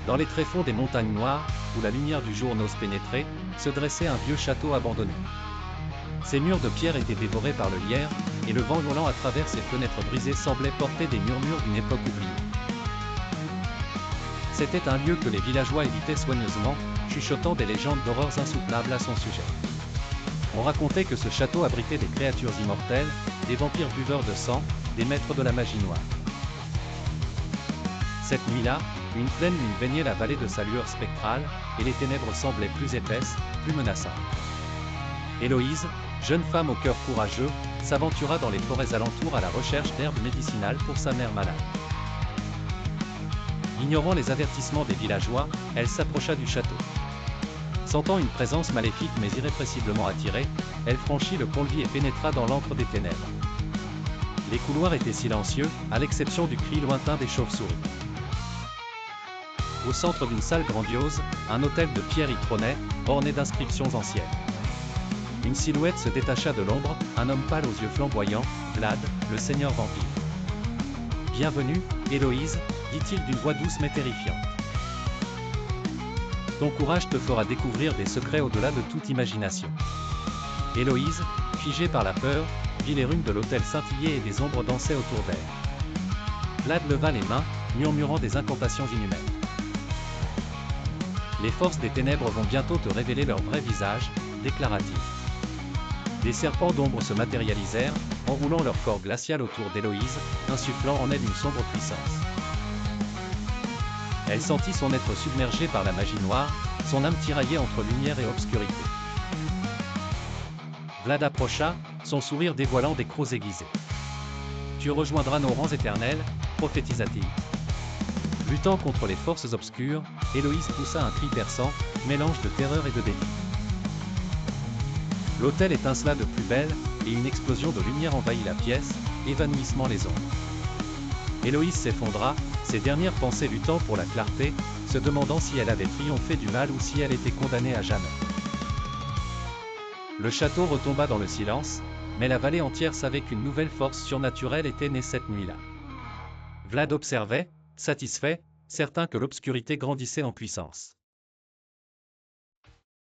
Dans les tréfonds des montagnes noires, où la lumière du jour n'ose pénétrer, se dressait un vieux château abandonné. Ses murs de pierre étaient dévorés par le lierre, et le vent hurlant à travers ses fenêtres brisées semblait porter des murmures d'une époque oubliée. C'était un lieu que les villageois évitaient soigneusement, chuchotant des légendes d'horreurs insoutenables à son sujet. On racontait que ce château abritait des créatures immortelles, des vampires buveurs de sang, des maîtres de la magie noire. Cette nuit-là, une pleine lune baignait la vallée de sa lueur spectrale, et les ténèbres semblaient plus épaisses, plus menaçantes. Héloïse, jeune femme au cœur courageux, s'aventura dans les forêts alentours à la recherche d'herbes médicinales pour sa mère malade. Ignorant les avertissements des villageois, elle s'approcha du château. Sentant une présence maléfique mais irrépressiblement attirée, elle franchit le pont-levis et pénétra dans l'antre des ténèbres. Les couloirs étaient silencieux, à l'exception du cri lointain des chauves-souris. Au centre d'une salle grandiose, un autel de pierre y trônait, orné d'inscriptions anciennes. Une silhouette se détacha de l'ombre, un homme pâle aux yeux flamboyants, Vlad, le seigneur vampire. « Bienvenue, Héloïse », dit-il d'une voix douce mais terrifiante. « Ton courage te fera découvrir des secrets au-delà de toute imagination. » Héloïse, figée par la peur, vit les runes de l'autel scintiller et des ombres dansaient autour d'elle. Vlad leva les mains, murmurant des incantations inhumaines. « Les forces des ténèbres vont bientôt te révéler leur vrai visage, » déclara-t-il. Des serpents d'ombre se matérialisèrent, enroulant leur corps glacial autour d'Héloïse, insufflant en elle une sombre puissance. Elle sentit son être submergé par la magie noire, son âme tiraillée entre lumière et obscurité. Vlad approcha, son sourire dévoilant des crocs aiguisés. « Tu rejoindras nos rangs éternels, » prophétisa-t-il. Luttant contre les forces obscures, Héloïse poussa un cri perçant, mélange de terreur et de défi. L'autel étincela de plus belle, et une explosion de lumière envahit la pièce, évanouissant les ombres. Héloïse s'effondra, ses dernières pensées luttant pour la clarté, se demandant si elle avait triomphé du mal ou si elle était condamnée à jamais. Le château retomba dans le silence, mais la vallée entière savait qu'une nouvelle force surnaturelle était née cette nuit-là. Vlad observait, satisfait, certain que l'obscurité grandissait en puissance.